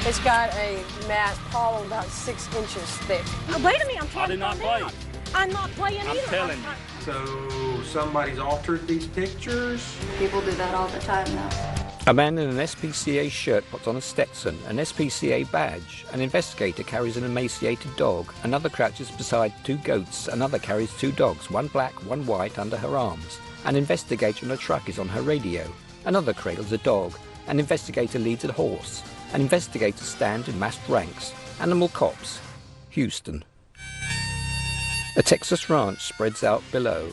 It's got a mat probably about 6 inches thick. Wait a minute, I'm trying I did to not find play. out. I'm not playing either. I'm telling you. So somebody's altered these pictures? People do that all the time now. A man in an SPCA shirt puts on a Stetson, an SPCA badge. An investigator carries an emaciated dog. Another crouches beside 2 goats. Another carries 2 dogs, one black, one white, under her arms. An investigator in a truck is on her radio. Another cradles a dog. An investigator leads a horse. An investigator stand in massed ranks. Animal cops. Houston. A Texas ranch spreads out below.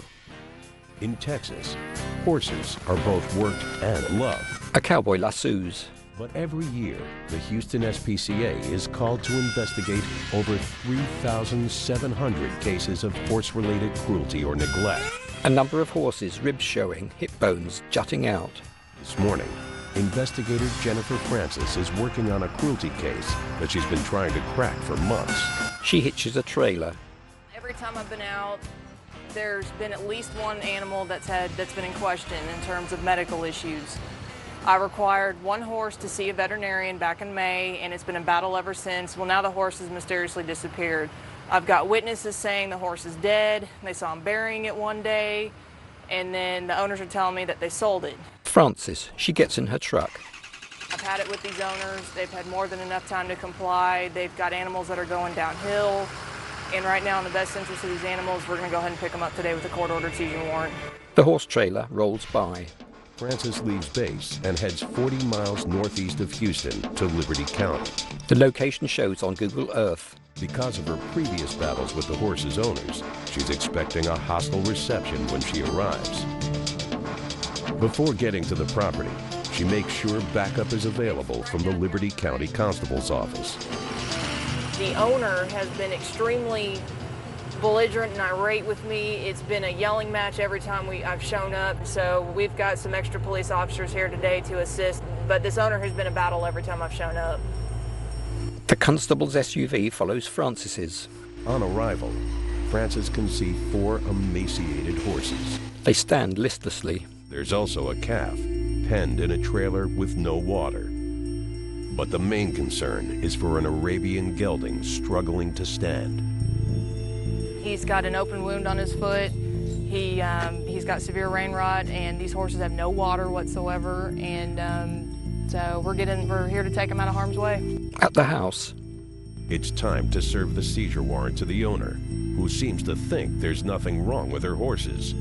In Texas, horses are both worked and loved. A cowboy lassos. But every year, the Houston SPCA is called to investigate over 3,700 cases of horse-related cruelty or neglect. A number of horses, ribs showing, hip bones jutting out. This morning, investigator Jennifer Francis is working on a cruelty case that she's been trying to crack for months. She hitches a trailer. Every time I've been out, there's been at least one animal that's been in question in terms of medical issues. I required one horse to see a veterinarian back in May, and it's been in battle ever since. Well, now the horse has mysteriously disappeared. I've got witnesses saying the horse is dead. They saw him burying it one day, and then the owners are telling me that they sold it. Francis, she gets in her truck. I've had it with these owners. They've had more than enough time to comply. They've got animals that are going downhill. And right now, in the best interest of these animals, we're going to go ahead and pick them up today with a court-ordered seizure warrant. The horse trailer rolls by. Francis leaves base and heads 40 miles northeast of Houston to Liberty County. The location shows on Google Earth. Because of her previous battles with the horse's owners, she's expecting a hostile reception when she arrives. Before getting to the property, she makes sure backup is available from the Liberty County Constable's office. The owner has been extremely belligerent and irate with me. It's been a yelling match every time I've shown up, so we've got some extra police officers here today to assist, but this owner has been a battle every time I've shown up. The constable's SUV follows Francis's. On arrival, Francis can see 4 emaciated horses. They stand listlessly. There's also a calf, penned in a trailer with no water. But the main concern is for an Arabian gelding struggling to stand. He's got an open wound on his foot. He's got severe rain rot, and these horses have no water whatsoever. And so we're here to take him out of harm's way. At the house. It's time to serve the seizure warrant to the owner, who seems to think there's nothing wrong with her horses.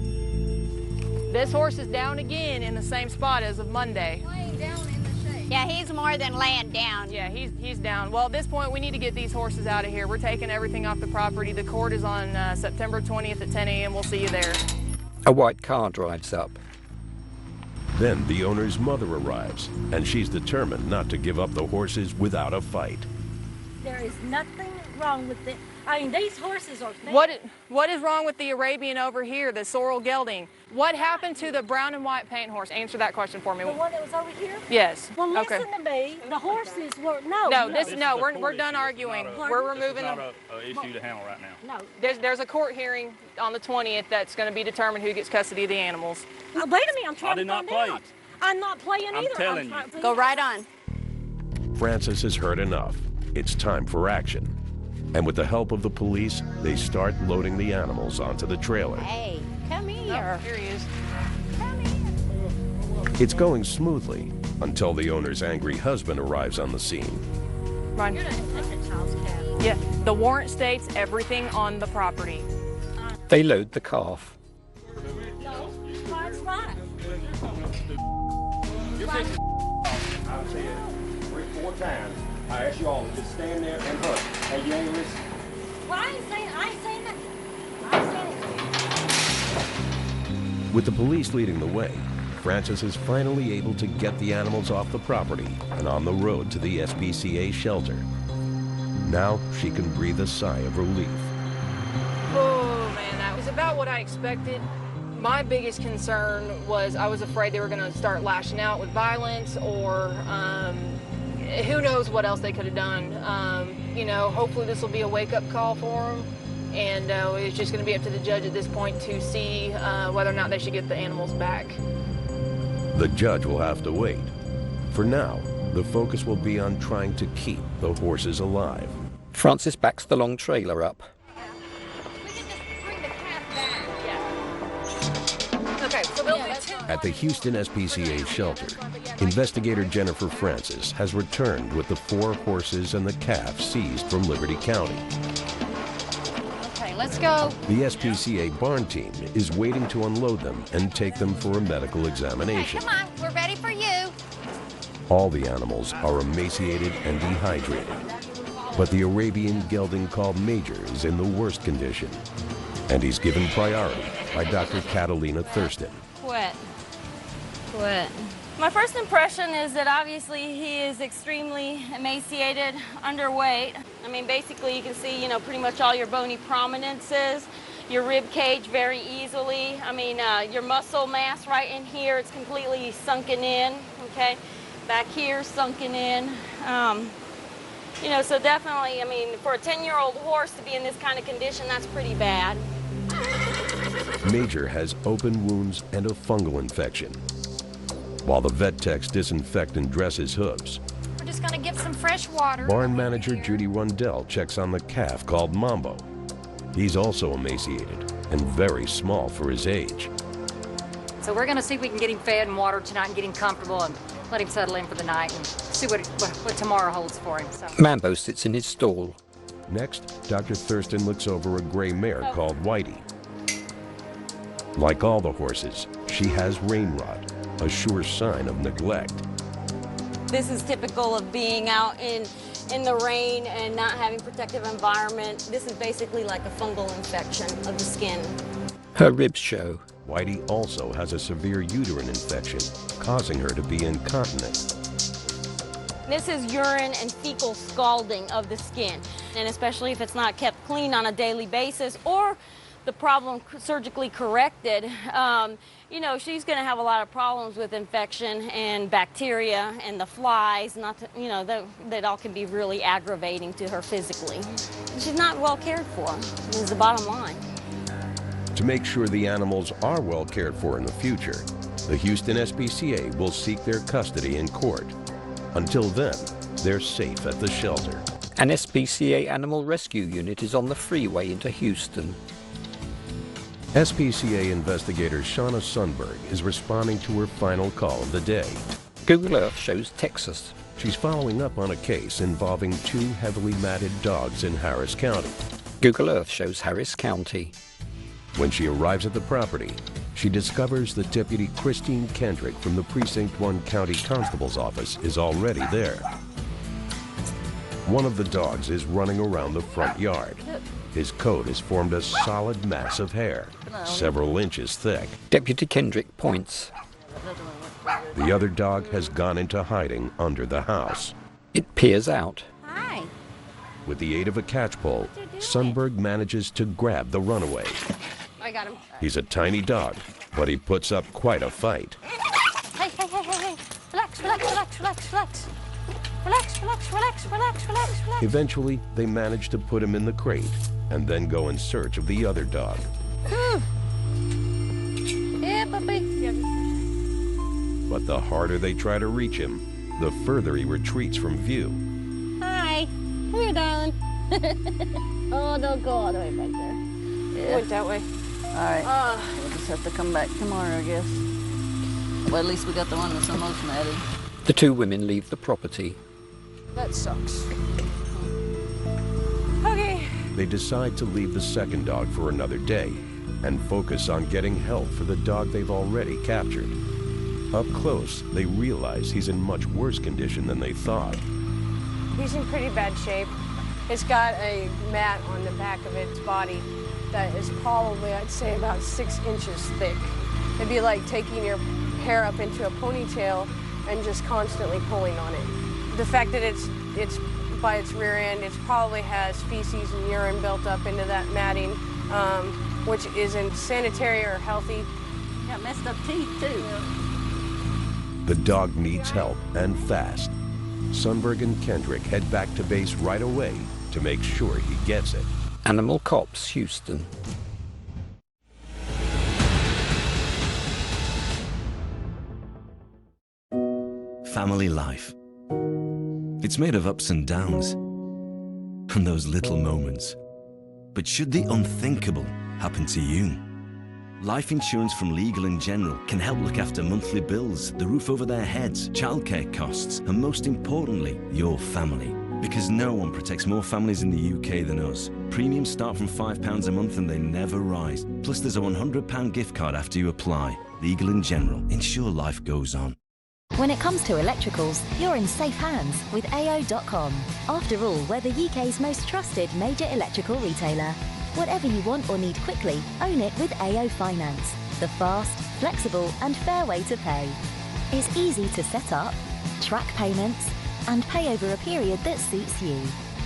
This horse is down again in the same spot as of Monday. Laying down in the shade. Yeah, he's more than laying down. Yeah, he's down. Well, at this point, we need to get these horses out of here. We're taking everything off the property. The court is on September 20th at 10 a.m. We'll see you there. A white car drives up. Then the owner's mother arrives, and she's determined not to give up the horses without a fight. There is nothing wrong with it. I mean, these horses are... What is wrong with the Arabian over here, the sorrel gelding? What happened to the brown and white paint horse? Answer that question for me. The one that was over here? Yes. Well, okay. listen to me. The horses were... We're done arguing. We're removing them. It's not an issue to handle right now. No. There's a court hearing on the 20th that's going to be determined who gets custody of the animals. Wait a minute, I'm trying to did not find play. out. I'm not playing I'm either. telling you. Go right on. Francis has heard enough. It's time for action. And with the help of the police, they start loading the animals onto the trailer. Hey, come here. Oh, here he is. Come here. It's going smoothly until the owner's angry husband arrives on the scene. Run. You're going to take that child's cab. Yeah, the warrant states everything on the property. They load the calf. No, that's right. I've said 3-4 times. I asked you all to just stand there and hunt. Hey, you ain't listening. Well, I ain't saying nothing. I ain't saying anything. With the police leading the way, Francis is finally able to get the animals off the property and on the road to the SPCA shelter. Now she can breathe a sigh of relief. Oh, man, that was about what I expected. My biggest concern was I was afraid they were going to start lashing out with violence or who knows what else they could have done. Hopefully this will be a wake-up call for them. And it's just going to be up to the judge at this point to see whether or not they should get the animals back. The judge will have to wait. For now, the focus will be on trying to keep the horses alive. Francis backs the long trailer up. Okay, so there'll be two. At the Houston SPCA shelter, Investigator Jennifer Francis has returned with the 4 horses and the calf seized from Liberty County. Okay, let's go. The SPCA barn team is waiting to unload them and take them for a medical examination. Come on, we're ready for you. All the animals are emaciated and dehydrated, but the Arabian gelding called Major is in the worst condition, and he's given priority by Dr. Catalina Thurston. Quit. My first impression is that obviously he is extremely emaciated, underweight. I mean, basically you can see, pretty much all your bony prominences, your rib cage very easily. I mean, your muscle mass right in here, it's completely sunken in, okay? Back here, sunken in. So definitely, I mean, for a 10-year-old horse to be in this kind of condition, that's pretty bad. Major has open wounds and a fungal infection. While the vet techs disinfect and dress his hooves, We're just gonna get some fresh water. barn manager Judy Rundell checks on the calf called Mambo. He's also emaciated and very small for his age. So we're gonna see if we can get him fed and watered tonight and get him comfortable and let him settle in for the night and see what tomorrow holds for him. So. Mambo sits in his stall. Next, Dr. Thurston looks over a gray mare called Whitey. Like all the horses, she has rain rot, a sure sign of neglect. This is typical of being out in the rain and not having protective environment. This is basically like a fungal infection of the skin. Her ribs show. Whitey also has a severe uterine infection, causing her to be incontinent. This is urine and fecal scalding of the skin, and especially if it's not kept clean on a daily basis or the problem surgically corrected, she's going to have a lot of problems with infection and bacteria and the flies. That all can be really aggravating to her physically. She's not well cared for, is the bottom line. To make sure the animals are well cared for in the future, the Houston SPCA will seek their custody in court. Until then, they're safe at the shelter. An SPCA animal rescue unit is on the freeway into Houston. SPCA investigator Shauna Sundberg is responding to her final call of the day. Google Earth shows Texas. She's following up on a case involving 2 heavily matted dogs in Harris County. Google Earth shows Harris County. When she arrives at the property, she discovers that Deputy Christine Kendrick from the Precinct 1 County Constable's office is already there. One of the dogs is running around the front yard. His coat has formed a solid mass of hair, several inches thick. Deputy Kendrick points. The other dog has gone into hiding under the house. It peers out. Hi. With the aid of a catch pole, Sundberg manages to grab the runaway. I got him. He's a tiny dog, but he puts up quite a fight. Hey. Relax. Relax. Eventually, they manage to put him in the crate and then go in search of the other dog. Yeah, puppy. But the harder they try to reach him, the further he retreats from view. Hi. Come here, darling. Oh, don't go all the way back there. Yeah. Went that way. All right. We'll just have to come back tomorrow, I guess. Well, at least we got the one that's the most matted. The 2 women leave the property. That sucks. Okay. They decide to leave the second dog for another day and focus on getting help for the dog they've already captured. Up close, they realize he's in much worse condition than they thought. He's in pretty bad shape. It's got a mat on the back of its body that is probably, I'd say, about 6 inches thick. It'd be like taking your hair up into a ponytail and just constantly pulling on it. The fact that it's by its rear end, it probably has feces and urine built up into that matting, which isn't sanitary or healthy. Got messed up teeth, too. The dog needs help, and fast. Sundberg and Kendrick head back to base right away to make sure he gets it. Animal Cops, Houston. Family life. It's made of ups and downs, and those little moments. But should the unthinkable happen to you? Life insurance from Legal & General can help look after monthly bills, the roof over their heads, childcare costs, and most importantly, your family. Because no one protects more families in the UK than us. Premiums start from £5 a month and they never rise. Plus there's a £100 gift card after you apply. Legal & General. Ensure life goes on. When it comes to electricals, you're in safe hands with AO.com. After all, we're the UK's most trusted major electrical retailer. Whatever you want or need quickly, own it with AO Finance. The fast, flexible and fair way to pay. It's easy to set up, track payments and pay over a period that suits you.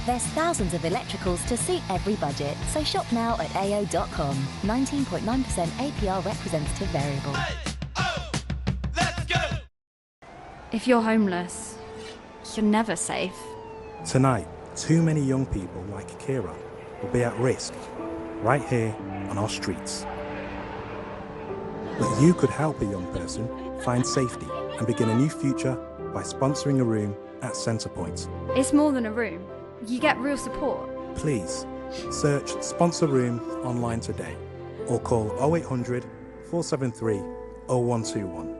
There's thousands of electricals to suit every budget, so shop now at AO.com. 19.9% APR representative variable. If you're homeless, you're never safe. Tonight, too many young people like Kira will be at risk, right here on our streets. But you could help a young person find safety and begin a new future by sponsoring a room at Centrepoint. It's more than a room. You get real support. Please, search Sponsor Room online today or call 0800 473 0121.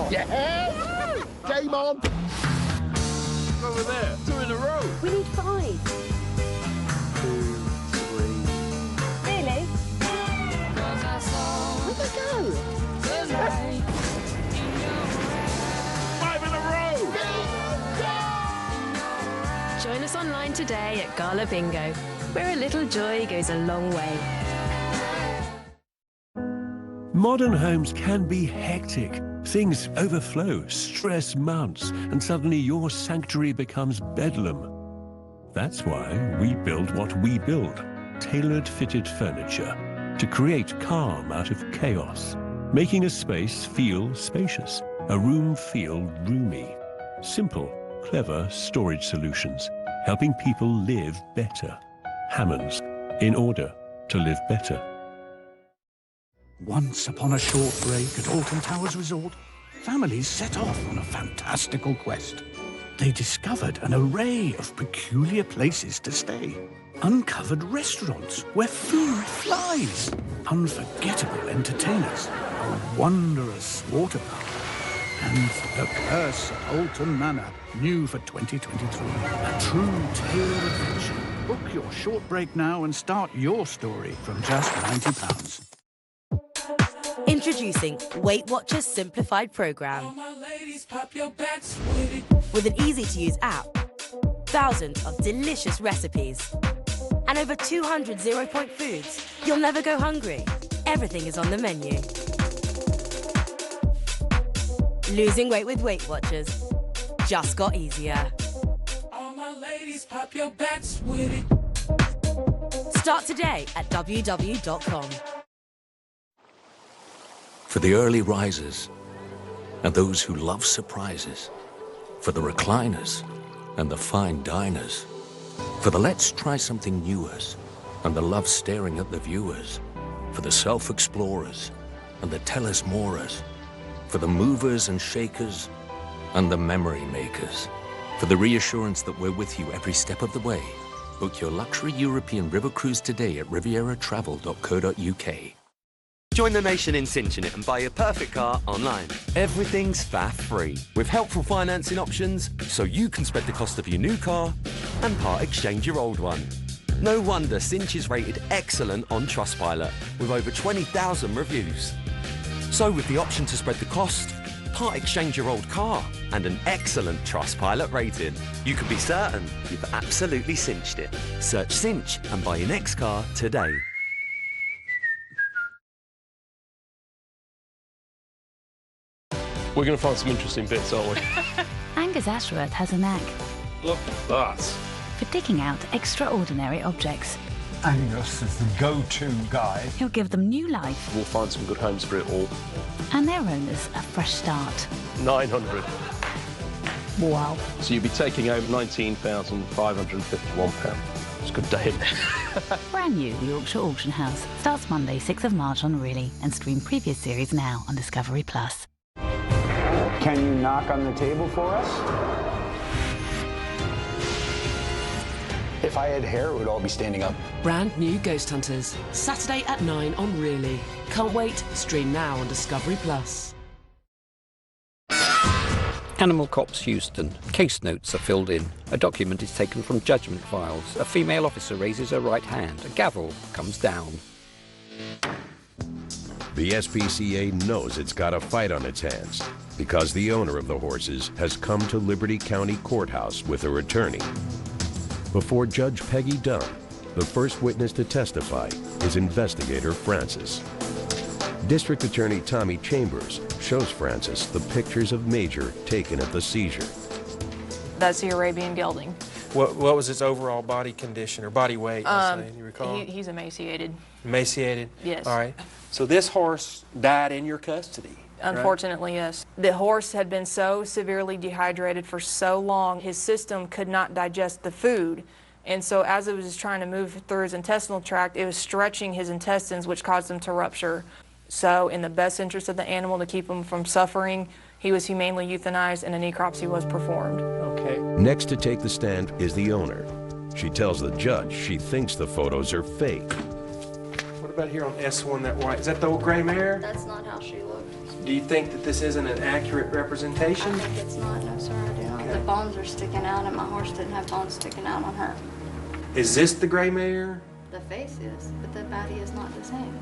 Yeah! Game on! Over there, 2 in a row. We need 5. 2, 3. Really? Where'd they go? 5 in a row! Join us online today at Gala Bingo, where a little joy goes a long way. Modern homes can be hectic. Things overflow, stress mounts, and suddenly your sanctuary becomes bedlam. That's why we build what we build, tailored fitted furniture, to create calm out of chaos, making a space feel spacious, a room feel roomy. Simple, clever storage solutions, helping people live better. Hammonds, in order to live better. Once upon a short break at Alton Towers Resort, families set off on a fantastical quest. They discovered an array of peculiar places to stay. Uncovered restaurants where food flies. Unforgettable entertainers. A wondrous water park. And the curse at Alton Manor, new for 2023. A true tale of adventure. Book your short break now and start your story from just £90. Introducing Weight Watchers Simplified Program. With an easy-to-use app, thousands of delicious recipes, and over 200 zero-point foods, you'll never go hungry. Everything is on the menu. Losing weight with Weight Watchers just got easier. All my ladies, pop your backs with it. Start today at www.com. For the early risers and those who love surprises, for the recliners and the fine diners, for the let's try something newers and the love staring at the viewers, for the self-explorers and the tell-us-morers, for the movers and shakers and the memory makers, for the reassurance that we're with you every step of the way. Book your luxury European river cruise today at rivieratravel.co.uk. Join the nation in cinching it and buy your perfect car online. Everything's faff-free, with helpful financing options, so you can spread the cost of your new car and part exchange your old one. No wonder Cinch is rated excellent on Trustpilot, with over 20,000 reviews. So with the option to spread the cost, part exchange your old car, and an excellent Trustpilot rating, you can be certain you've absolutely cinched it. Search Cinch and buy your next car today. We're going to find some interesting bits, aren't we? Angus Ashworth has a knack Look at that. for digging out extraordinary objects. Angus is the go-to guy. He'll give them new life We'll find some good homes for it all. and their owners a fresh start. 900. Wow. So you'll be taking home £19,551. It's a good day, isn't it? Brand new, the Yorkshire Auction House starts Monday, 6th of March on Really, and stream previous series now on Discovery Plus. Can you knock on the table for us? If I had hair, it would all be standing up. Brand new Ghost Hunters, Saturday at 9 on Really. Can't wait, stream now on Discovery Plus. Animal Cops Houston. Case notes are filled in. A document is taken from judgment files. A female officer raises her right hand. A gavel comes down. The SPCA knows it's got a fight on its hands because the owner of the horses has come to Liberty County Courthouse with her attorney. Before Judge Peggy Dunn, the first witness to testify is Investigator Francis. District Attorney Tommy Chambers shows Francis the pictures of Major taken at the seizure. That's the Arabian gelding. What was his overall body condition or body weight? You recall? He's emaciated. Emaciated? Yes. All right. So this horse died in your custody? Unfortunately, right? Yes. The horse had been so severely dehydrated for so long, his system could not digest the food. And so as it was trying to move through his intestinal tract, it was stretching his intestines, which caused them to rupture. So in the best interest of the animal, to keep him from suffering, he was humanely euthanized and a necropsy was performed. Okay. Next to take the stand is the owner. She tells the judge she thinks the photos are fake. What about here on S1, that white? Is that the old gray mare? That's not how she looked. Do you think that this isn't an accurate representation? I think it's not. No, sir, I do not. Okay. The bones are sticking out, and my horse didn't have bones sticking out on her. Is this the gray mare? The face is, but the body is not the same.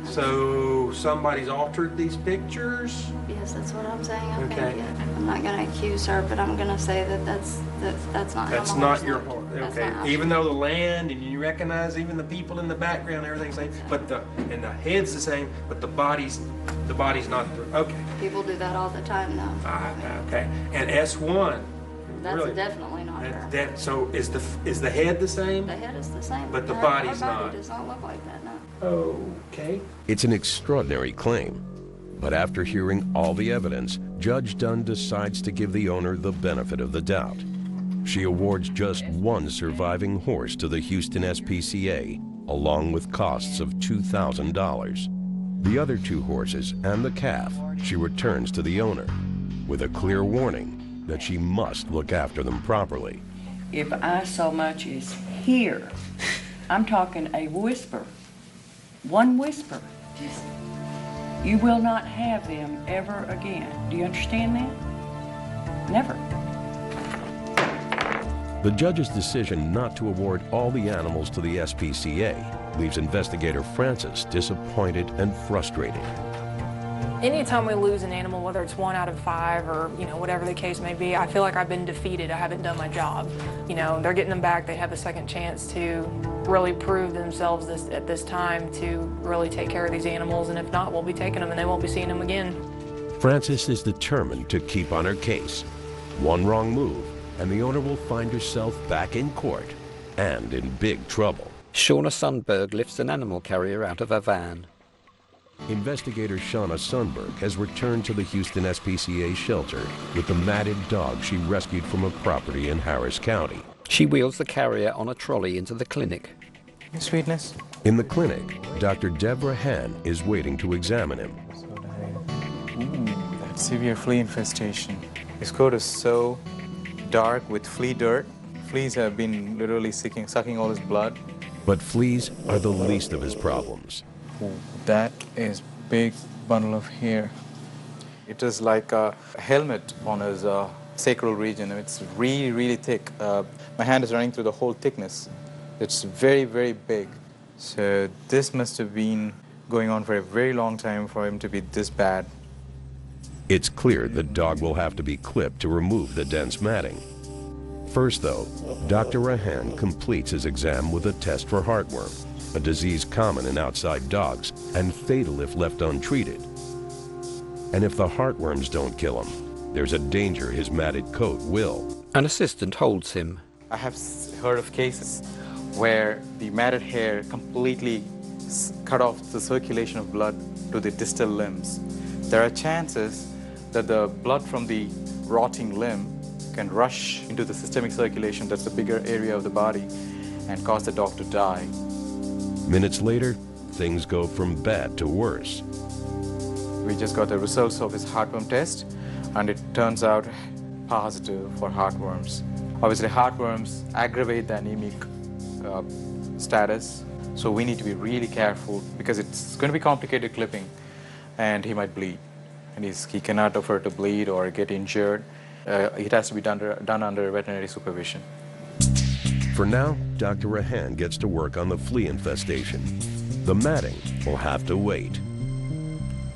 So somebody's altered these pictures? Yes, that's what I'm saying. I Okay. think it. I'm not going to accuse her, but I'm going to say that that's not. That's how my not horse your looked. horse. That's Okay. not how Even though the land and you recognize even the people in the background, everything's the same, but the head's the same, but the body's not. Okay. people do that all the time now. Okay. And S1. That's really, definitely not her. So is the head the same? The head is the same, But the her body's body not. does not look like that, no. Okay. It's an extraordinary claim, but after hearing all the evidence, Judge Dunn decides to give the owner the benefit of the doubt. She awards just one surviving horse to the Houston SPCA, along with costs of $2,000. The other two horses and the calf she returns to the owner, with a clear warning that she must look after them properly. If I so much as hear, I'm talking a whisper, one whisper, you will not have them ever again. Do you understand that? Never. The judge's decision not to award all the animals to the SPCA leaves Investigator Francis disappointed and frustrated. Anytime we lose an animal, whether it's 1 out of 5 or, whatever the case may be, I feel like I've been defeated. I haven't done my job. They're getting them back. They have a second chance to really prove themselves at this time to really take care of these animals. And if not, we'll be taking them and they won't be seeing them again. Francis is determined to keep on her case. One wrong move, and the owner will find herself back in court and in big trouble. Shauna Sundberg lifts an animal carrier out of a van. Investigator Shauna Sundberg has returned to the Houston SPCA shelter with the matted dog she rescued from a property in Harris County. She wheels the carrier on a trolley into the clinic. Sweetness. In the clinic, Dr. Deborah Han is waiting to examine him. That severe flea infestation. His coat is so dark with flea dirt. Fleas have been literally sucking all his blood. But fleas are the least of his problems. That is big bundle of hair. It is like a helmet on his sacral region. It's really, really thick. My hand is running through the whole thickness. It's very, very big. So this must have been going on for a very long time for him to be this bad. It's clear the dog will have to be clipped to remove the dense matting. First, though, Dr. Rahan completes his exam with a test for heartworm, a disease common in outside dogs and fatal if left untreated. And if the heartworms don't kill him, there's a danger his matted coat will. An assistant holds him. I have heard of cases where the matted hair completely cut off the circulation of blood to the distal limbs. There are chances that the blood from the rotting limb can rush into the systemic circulation, that's the bigger area of the body, and cause the dog to die. Minutes later, things go from bad to worse. We just got the results of his heartworm test. and it turns out positive for heartworms. Obviously, heartworms aggravate the anemic status, so we need to be really careful because it's going to be complicated clipping, and he might bleed, and he cannot afford to bleed or get injured. It has to be done under veterinary supervision. For now, Dr. Rahan gets to work on the flea infestation. The matting will have to wait.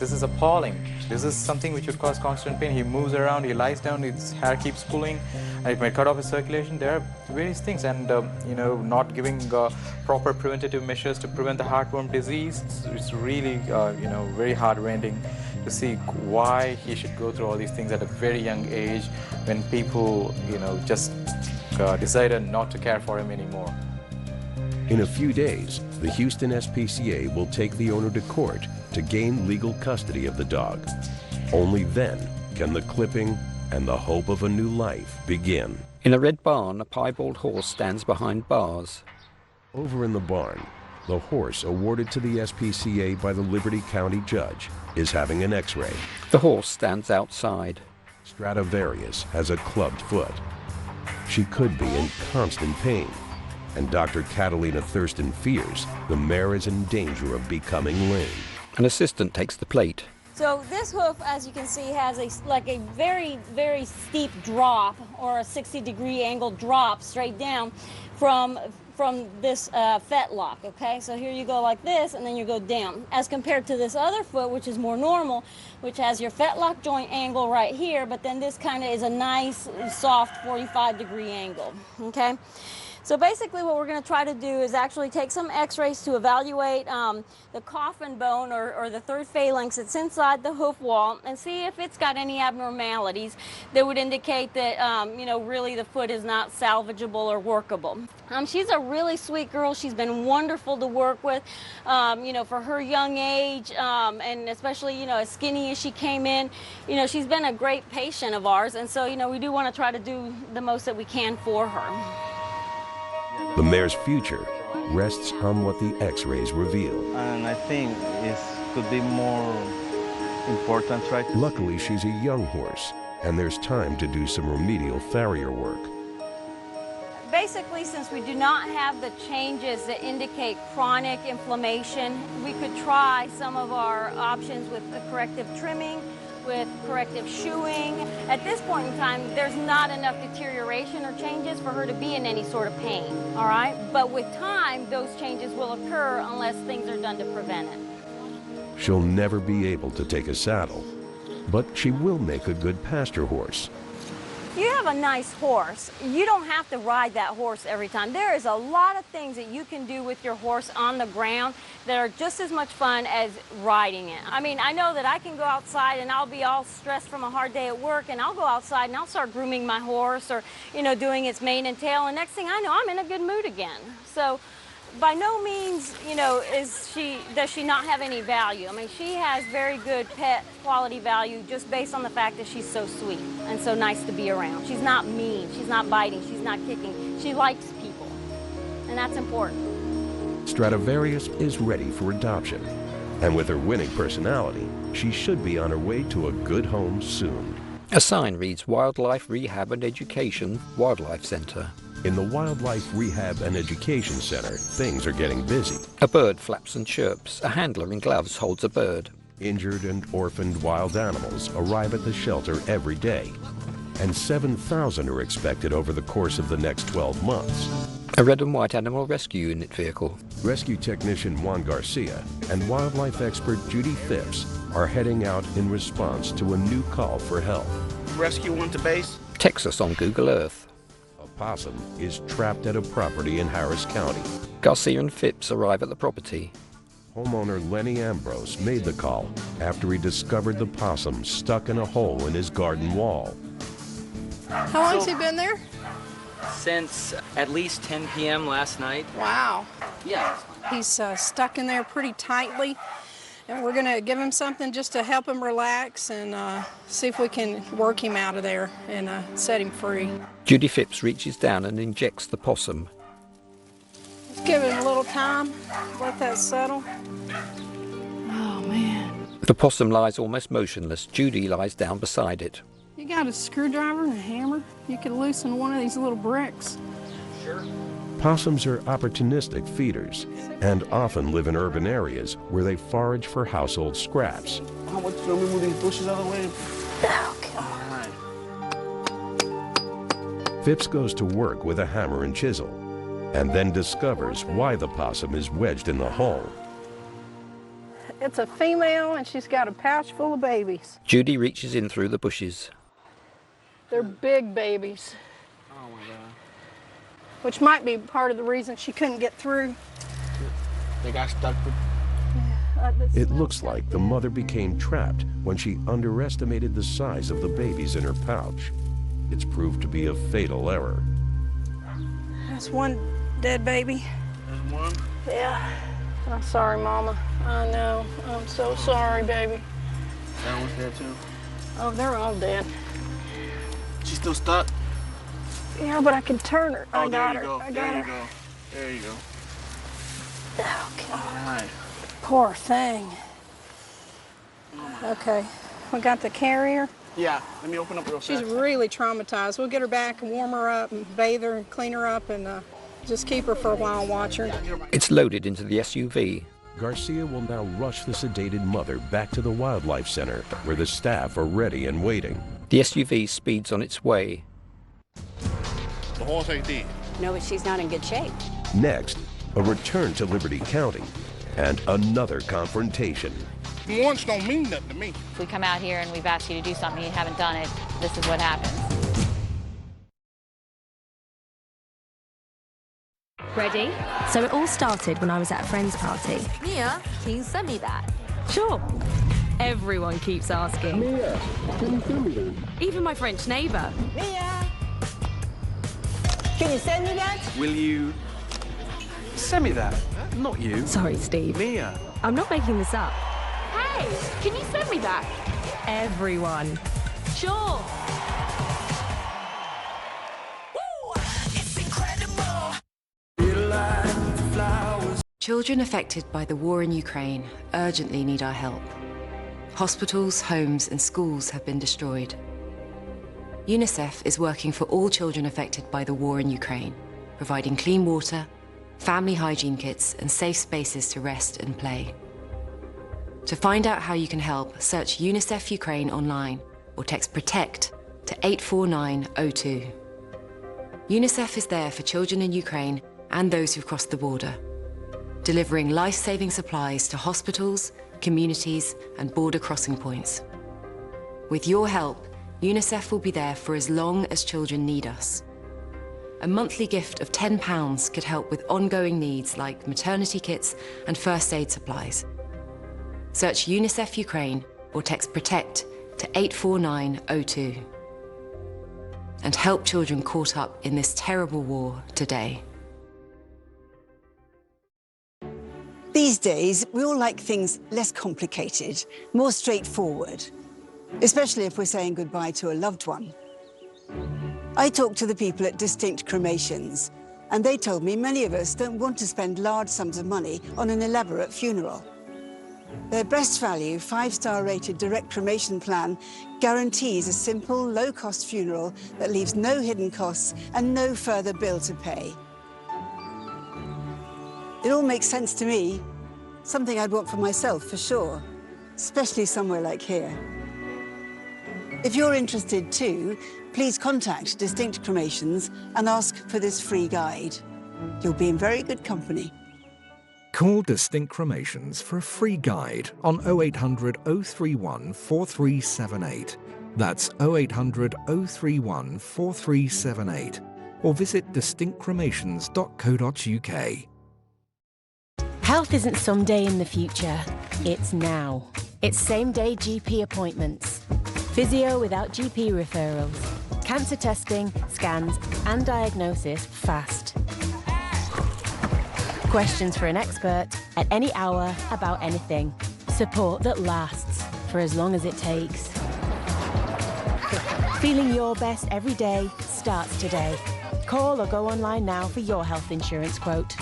This is appalling. This is something which would cause constant pain. He moves around, he lies down, his hair keeps pulling, and it might cut off his circulation. There are various things, and not giving proper preventative measures to prevent the heartworm disease. It's really, very heart-rending to see why he should go through all these things at a very young age when people, just decided not to care for him anymore. In a few days, the Houston SPCA will take the owner to court to gain legal custody of the dog. Only then can the clipping and the hope of a new life begin. In a red barn, a piebald horse stands behind bars. Over in the barn, the horse awarded to the SPCA by the Liberty County judge is having an x-ray. The horse stands outside. Stradivarius has a clubbed foot. She could be in constant pain, and Dr. Catalina Thurston fears the mare is in danger of becoming lame. An assistant takes the plate. So this hoof, as you can see, has a very, very steep drop, or a 60-degree angle drop straight down from this fetlock, okay? So here you go like this, and then you go down. As compared to this other foot, which is more normal, which has your fetlock joint angle right here, but then this kind of is a nice, soft 45-degree angle, okay? So basically what we're going to try to do is actually take some x-rays to evaluate the coffin bone or the third phalanx that's inside the hoof wall and see if it's got any abnormalities that would indicate that, really the foot is not salvageable or workable. She's a really sweet girl. She's been wonderful to work with, for her young age, and especially, as skinny as she came in. She's been a great patient of ours, and so, we do want to try to do the most that we can for her. The mare's future rests on what the x-rays reveal. And I think it could be more important right. Luckily, she's a young horse, and there's time to do some remedial farrier work. Basically, since we do not have the changes that indicate chronic inflammation, we could try some of our options with the corrective trimming, with corrective shoeing. At this point in time, there's not enough deterioration or changes for her to be in any sort of pain, all right? But with time, those changes will occur unless things are done to prevent it. She'll never be able to take a saddle, but she will make a good pasture horse. You have a nice horse. You don't have to ride that horse every time. There is a lot of things that you can do with your horse on the ground that are just as much fun as riding it. I mean, I know that I can go outside and I'll be all stressed from a hard day at work, and I'll go outside and I'll start grooming my horse or, doing its mane and tail, and next thing I know, I'm in a good mood again. So by no means, does she not have any value. I mean, she has very good pet quality value just based on the fact that she's so sweet and so nice to be around. She's not mean, she's not biting, she's not kicking. She likes people, and that's important. Stradivarius is ready for adoption, and with her winning personality, she should be on her way to a good home soon. A sign reads Wildlife Rehab and Education Wildlife Center. In the Wildlife Rehab and Education Center, things are getting busy. A bird flaps and chirps. A handler in gloves holds a bird. Injured and orphaned wild animals arrive at the shelter every day, and 7,000 are expected over the course of the next 12 months. A red and white animal rescue unit vehicle. Rescue technician Juan Garcia and wildlife expert Judy Phipps are heading out in response to a new call for help. Rescue one to base. Texas on Google Earth. A possum is trapped at a property in Harris County. Garcia and Phipps arrive at the property. Homeowner Lenny Ambrose made the call after he discovered the possum stuck in a hole in his garden wall. How long has he been there? Since at least 10 p.m. last night. Wow. Yeah. He's stuck in there pretty tightly, and we're going to give him something just to help him relax and see if we can work him out of there and set him free. Judy Phipps reaches down and injects the possum. Let's give it a little time, let that settle. Oh, man. The possum lies almost motionless. Judy lies down beside it. You got a screwdriver and a hammer? You could loosen one of these little bricks. Sure. Possums are opportunistic feeders and often live in urban areas where they forage for household scraps. How much do we move these bushes out of the way? Okay. Phipps goes to work with a hammer and chisel and then discovers why the possum is wedged in the hole. It's a female and she's got a pouch full of babies. Judy reaches in through the bushes. They're big babies. Oh my God. Which might be part of the reason she couldn't get through. They got stuck with... It looks like the mother became trapped when she underestimated the size of the babies in her pouch. It's proved to be a fatal error. That's one dead baby. There's one? Yeah. I'm sorry, Mama. I know. I'm so sorry, baby. That one's dead too? Oh, they're all dead. She's still stuck? Yeah, but I can turn her. Oh, I got her. Go. I got there her. you go. There you go. Okay. All right. Poor thing. Okay. We got the carrier. Yeah, let me open up real fast. She's really traumatized. We'll get her back and warm her up and bathe her and clean her up and just keep her for a while and watch her. It's loaded into the SUV. Garcia will now rush the sedated mother back to the wildlife center where the staff are ready and waiting. The SUV speeds on its way. The horse ain't dead. No, but she's not in good shape. Next, a return to Liberty County and another confrontation. Once don't mean nothing to me. If we come out here and we've asked you to do something and you haven't done it, this is what happens. Ready? So it all started when I was at a friend's party. Mia, can you send me that? Sure. Everyone keeps asking. Mia, can you send me that? Even my French neighbour. Mia, can you send me that? Will you send me that? Not you. Sorry, Steve. Mia. I'm not making this up. Hey, can you send me that? Everyone. Sure. Children affected by the war in Ukraine urgently need our help. Hospitals, homes and schools have been destroyed. UNICEF is working for all children affected by the war in Ukraine, providing clean water, family hygiene kits and safe spaces to rest and play. To find out how you can help, search UNICEF Ukraine online or text PROTECT to 84902. UNICEF is there for children in Ukraine and those who've crossed the border, delivering life-saving supplies to hospitals, communities and border crossing points. With your help, UNICEF will be there for as long as children need us. A monthly gift of £10 could help with ongoing needs like maternity kits and first aid supplies. Search UNICEF Ukraine or text PROTECT to 84902. And help children caught up in this terrible war today. These days, we all like things less complicated, more straightforward, especially if we're saying goodbye to a loved one. I talked to the people at Distinct Cremations, and they told me many of us don't want to spend large sums of money on an elaborate funeral. Their best value, 5-star rated direct cremation plan guarantees a simple, low-cost funeral that leaves no hidden costs and no further bill to pay. It all makes sense to me. Something I'd want for myself, for sure, especially somewhere like here. If you're interested too, please contact Distinct Cremations and ask for this free guide. You'll be in very good company. Call Distinct Cremations for a free guide on 0800 031 4378. That's 0800 031 4378. Or visit distinctcremations.co.uk. Health isn't someday in the future, it's now. It's same-day GP appointments, physio without GP referrals, cancer testing, scans and diagnosis fast. Questions for an expert at any hour about anything. Support that lasts for as long as it takes. Feeling your best every day starts today. Call or go online now for your health insurance quote.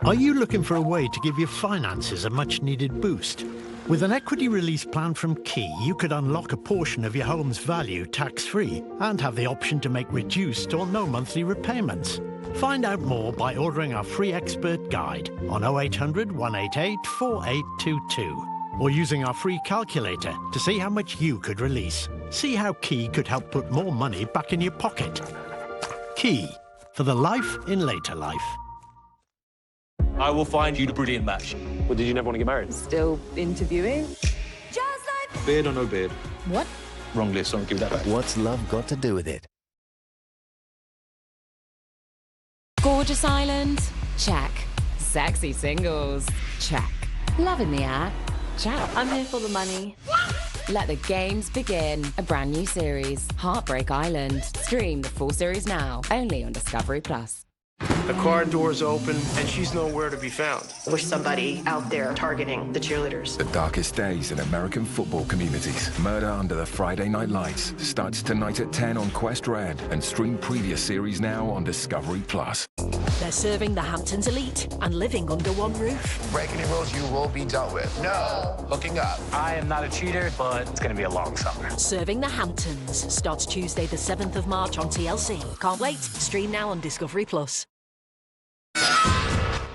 Are you looking for a way to give your finances a much-needed boost? With an equity release plan from Key, you could unlock a portion of your home's value tax-free and have the option to make reduced or no monthly repayments. Find out more by ordering our free expert guide on 0800 188 4822 or using our free calculator to see how much you could release. See how Key could help put more money back in your pocket. Key, for the life in later life. I will find you the brilliant match. Well, did you never want to get married? Still interviewing? Beard or no beard? What? Wrong list, I'll give that back. What's love got to do with it? Gorgeous island? Check. Sexy singles? Check. Love in the air? Check. I'm here for the money. Let the games begin. A brand new series, Heartbreak Island. Stream the full series now, only on Discovery Plus. The car door's open, and she's nowhere to be found. With somebody out there targeting the cheerleaders. The darkest days in American football communities. Murder Under the Friday Night Lights starts tonight at 10 on Quest Red and stream previous series now on Discovery Plus. They're serving the Hamptons elite and living under one roof. Breaking any rules, you will be dealt with. No hooking up. I am not a cheater, but it's going to be a long summer. Serving the Hamptons starts Tuesday the 7th of March on TLC. Can't wait. Stream now on Discovery Plus.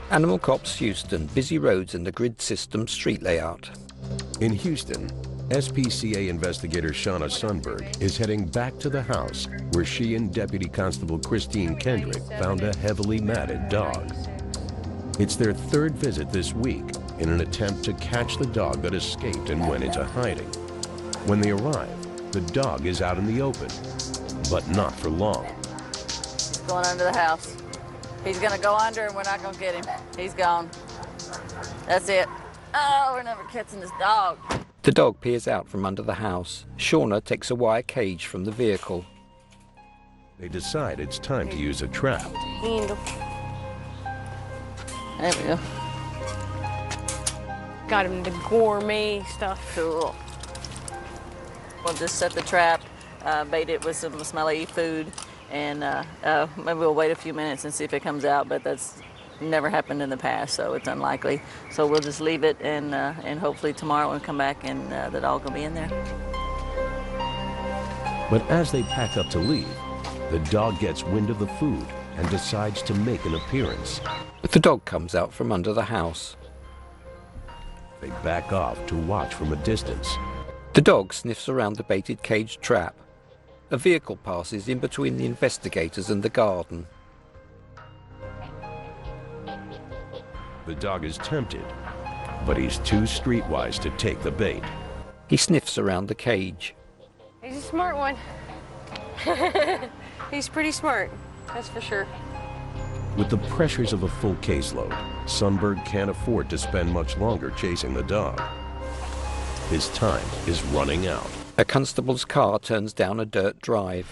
Animal Cops Houston, busy roads and the grid system street layout. In Houston, SPCA Investigator Shauna Sundberg is heading back to the house where she and Deputy Constable Christine Kendrick found a heavily matted dog. It's their third visit this week in an attempt to catch the dog that escaped and went into hiding. When they arrive, the dog is out in the open, but not for long. He's going under the house. He's gonna go under and we're not gonna get him. He's gone. That's it. Oh, we're never catching this dog. The dog peers out from under the house. Shauna takes a wire cage from the vehicle. They decide it's time to use a trap. Handle. There we go. Got him the gourmet stuff. Cool. We'll just set the trap, bait it with some smelly food, and maybe we'll wait a few minutes and see if it comes out, but that's never happened in the past, so it's unlikely. So we'll just leave it, and hopefully tomorrow we'll come back and the dog will be in there. But as they pack up to leave, the dog gets wind of the food and decides to make an appearance. The dog comes out from under the house. They back off to watch from a distance. The dog sniffs around the baited cage trap. A vehicle passes in between the investigators and the garden. The dog is tempted, but he's too streetwise to take the bait. He sniffs around the cage. He's a smart one. He's pretty smart, that's for sure. With the pressures of a full caseload, Sundberg can't afford to spend much longer chasing the dog. His time is running out. A constable's car turns down a dirt drive.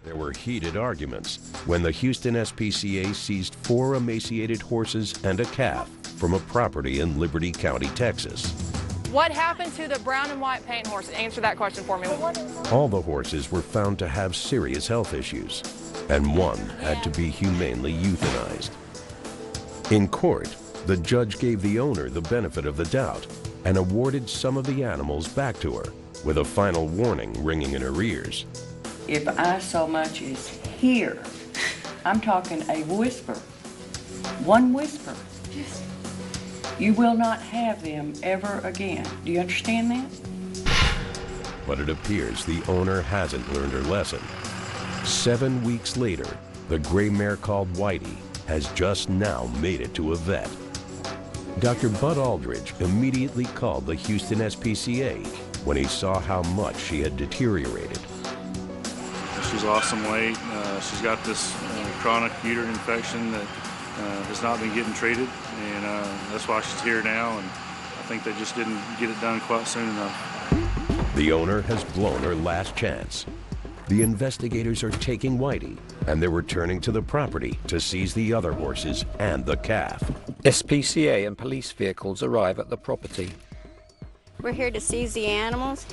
There were heated arguments when the Houston SPCA seized 4 emaciated horses and a calf from a property in Liberty County, Texas. What happened to the brown and white paint horse? Answer that question for me. All the horses were found to have serious health issues, and one had to be humanely euthanized. In court, the judge gave the owner the benefit of the doubt and awarded some of the animals back to her, with a final warning ringing in her ears. If I so much as hear, I'm talking a whisper, one whisper, you will not have them ever again. Do you understand that? But it appears the owner hasn't learned her lesson. 7 weeks later, the gray mare called Whitey has just now made it to a vet. Dr. Bud Aldridge immediately called the Houston SPCA when he saw how much she had deteriorated. She's lost some weight. She's got this chronic uterine infection that has not been getting treated, and that's why she's here now, and I think they just didn't get it done quite soon enough. The owner has blown her last chance. The investigators are taking Whitey, and they're returning to the property to seize the other horses and the calf. SPCA and police vehicles arrive at the property. We're here to seize the animals.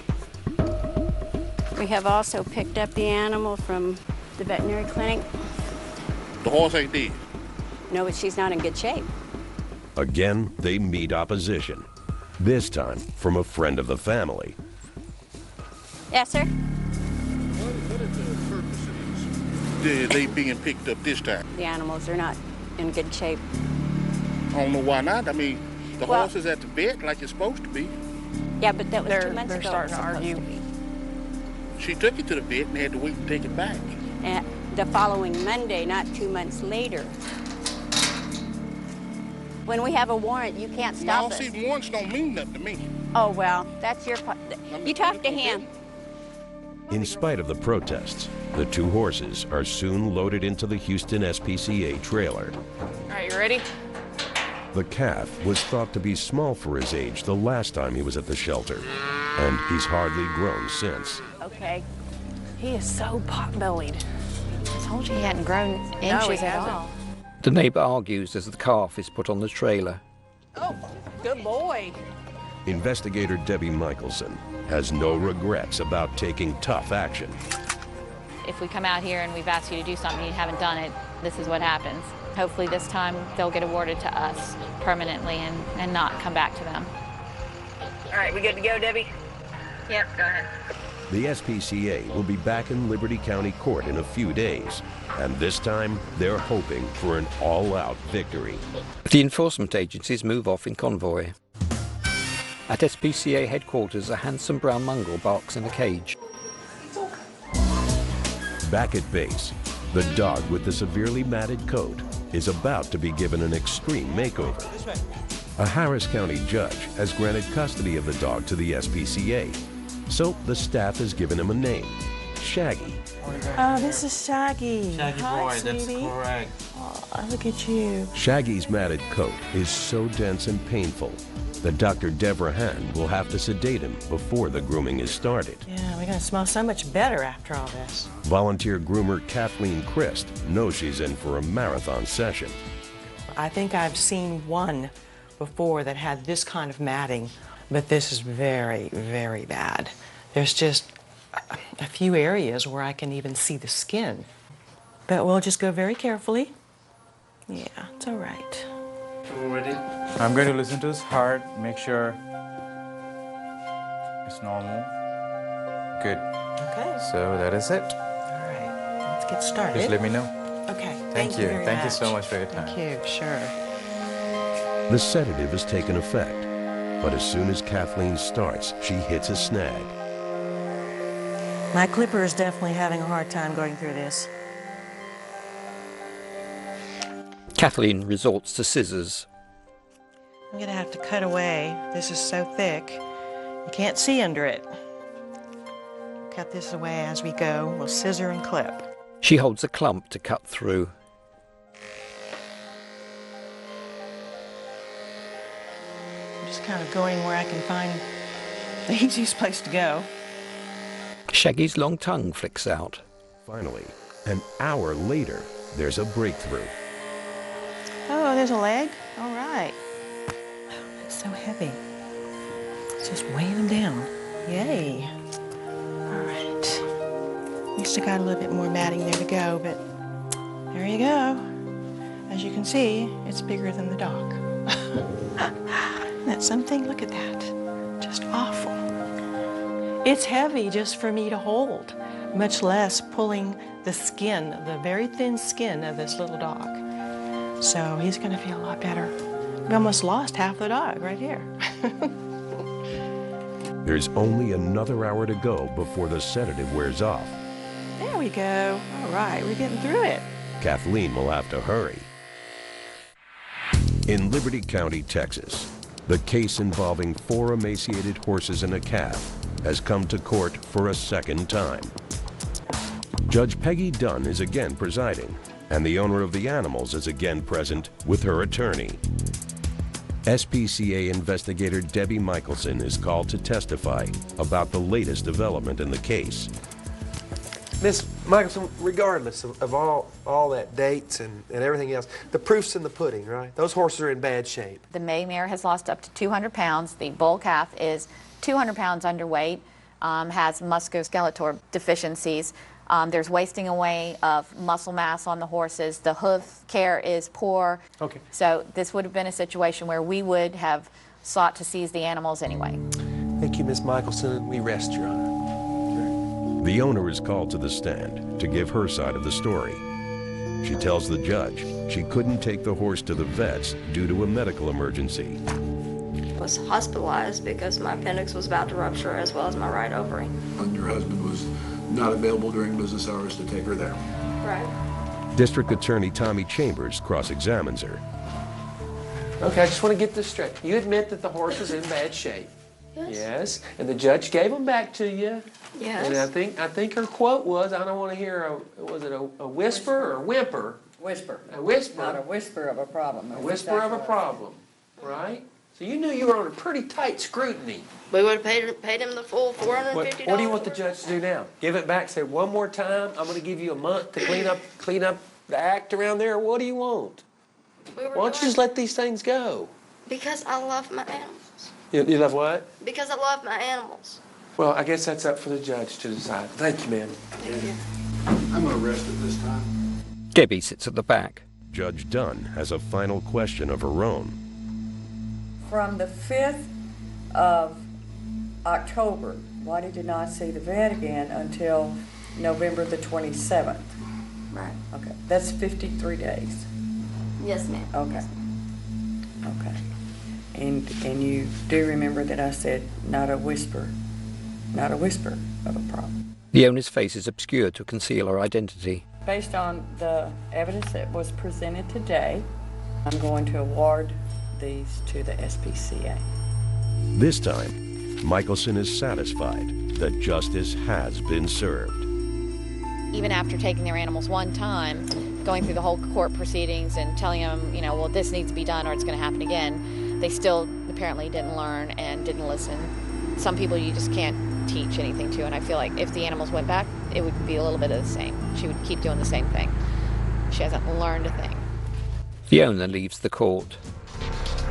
We have also picked up the animal from the veterinary clinic. The horse ain't dead. No, but she's not in good shape. Again, they meet opposition. This time from a friend of the family. Yes, sir? They being picked up this time? The animals are not in good shape. I don't know why not. I mean, the horse is at the vet like it's supposed to be. Yeah, but that was 2 months They're ago. starting to argue. She took it to the vet and had to wait and take it back. And the following Monday, not 2 months later. When we have a warrant, you can't stop us. No, see, warrants don't mean nothing to me. Oh, well, that's your part. You talk to him. In spite of the protests, the 2 horses are soon loaded into the Houston SPCA trailer. All right, you ready? The calf was thought to be small for his age the last time he was at the shelter, and he's hardly grown since. Okay. He is so pot-bellied. I told you he hadn't grown inches at all. The neighbour argues as the calf is put on the trailer. Oh, good boy. Investigator Debbie Michelson has no regrets about taking tough action. If we come out here and we've asked you to do something and you haven't done it, this is what happens. Hopefully this time they'll get awarded to us permanently and not come back to them. All right, we good to go, Debbie? Yep, go ahead. The SPCA will be back in Liberty County Court in a few days, and this time they're hoping for an all-out victory. The enforcement agencies move off in convoy. At SPCA headquarters, a handsome brown mongrel barks in a cage. Back at base, the dog with the severely matted coat is about to be given an extreme makeover. A Harris County judge has granted custody of the dog to the SPCA, so the staff has given him a name, Shaggy. Oh, this is Shaggy. Shaggy Hi, boy, sweetie. that's correct. Oh, look at you. Shaggy's matted coat is so dense and painful that Dr. Deborah Hand will have to sedate him before the grooming is started. Yeah, we're gonna smell so much better after all this. Volunteer groomer Kathleen Christ knows she's in for a marathon session. I think I've seen one before that had this kind of matting, but this is very, very bad. There's just a few areas where I can even see the skin. But we'll just go very carefully. Yeah, it's all right. Ready? I'm going to listen to his heart, make sure it's normal. Good. Okay. So that is it. All right, let's get started. Just let me know. Okay, Thank you. very Thank you much. so much for your time. Thank you, sure. The sedative has taken effect, but as soon as Kathleen starts, she hits a snag. My clipper is definitely having a hard time going through this. Kathleen resorts to scissors. I'm gonna have to cut away. This is so thick, you can't see under it. Cut this away as we go. We'll scissor and clip. She holds a clump to cut through. I'm just kind of going where I can find the easiest place to go. Shaggy's long tongue flicks out. Finally, an hour later, there's a breakthrough. Oh, there's a leg? All right. Oh, that's so heavy. It's just weighing him down. Yay. All right. We still got a little bit more matting there to go, but there you go. As you can see, it's bigger than the dog. Isn't that something? Look at that. Just awful. It's heavy just for me to hold, much less pulling the skin, the very thin skin of this little dog. So he's going to feel a lot better. We almost lost half the dog right here. There's only another hour to go before the sedative wears off. There we go. All right, we're getting through it. Kathleen will have to hurry. In Liberty County, Texas, the case involving 4 emaciated horses and a calf has come to court for a second time. Judge Peggy Dunn is again presiding, and the owner of the animals is again present with her attorney. SPCA Investigator Debbie Michelson is called to testify about the latest development in the case. Miss Michelson, regardless of all that dates and everything else, the proof's in the pudding, right? Those horses are in bad shape. The May mare has lost up to 200 pounds. The bull calf is 200 pounds underweight, has musculoskeletal deficiencies. There's wasting away of muscle mass on the horses. The hoof care is poor. Okay. So this would have been a situation where we would have sought to seize the animals anyway. Thank you, Ms. Michelson. We rest, Your Honor. The owner is called to the stand to give her side of the story. She tells the judge she couldn't take the horse to the vets due to a medical emergency. I was hospitalized because my appendix was about to rupture, as well as my right ovary. And your husband was not available during business hours to take her there. Right. District Attorney Tommy Chambers cross-examines her. Okay, I just want to get this straight. You admit that the horse is in bad shape? Yes. Yes. And the judge gave them back to you? Yes. And I think her quote was, I don't want to hear was it a whisper or a whimper? Whisper. A whisper. Not a whisper of a problem. A whisper of a problem, right? So you knew you were under pretty tight scrutiny. We would have paid him the full $450. What do you want the judge to do now? Give it back, say one more time, I'm going to give you a month to clean up the act around there? What do you want? Why don't you just let these things go? Because I love my animals. You love what? Because I love my animals. Well, I guess that's up for the judge to decide. Thank you, ma'am. Thank you. I'm going to rest at this time. Debbie sits at the back. Judge Dunn has a final question of her own. From the 5th of October, why did you not see the vet again until November the 27th? Right. Okay, that's 53 days. Yes, ma'am. Okay. Okay. And you do remember that I said not a whisper of a problem. The owner's face is obscured to conceal her identity. Based on the evidence that was presented today, I'm going to award these to the SPCA. This time, Michelson is satisfied that justice has been served. Even after taking their animals one time, going through the whole court proceedings and telling them, you know, well, this needs to be done or it's going to happen again, they still apparently didn't learn and didn't listen. Some people you just can't teach anything to, and I feel like if the animals went back, it would be a little bit of the same. She would keep doing the same thing. She hasn't learned a thing. The owner leaves the court.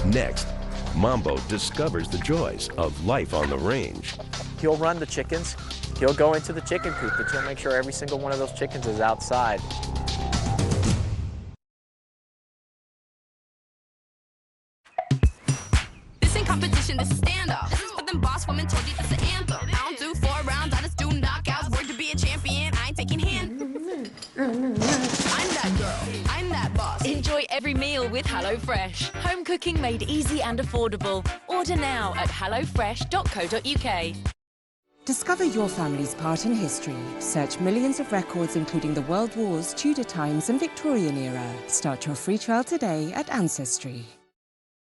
Next, Mambo discovers the joys of life on the range. He'll run the chickens. He'll go into the chicken coop, but he'll make sure every single one of those chickens is outside. This ain't competition, this is standoff. This is for them boss women told you this is an anthem. I don't do 4 rounds, I just do knockouts. Work to be a champion, I ain't taking hands. I'm that girl, I'm that boss. Enjoy every meal with HelloFresh. Home cooking made easy and affordable. Order now at hellofresh.co.uk. Discover your family's part in history. Search millions of records including the World Wars, Tudor times and Victorian era. Start your free trial today at Ancestry.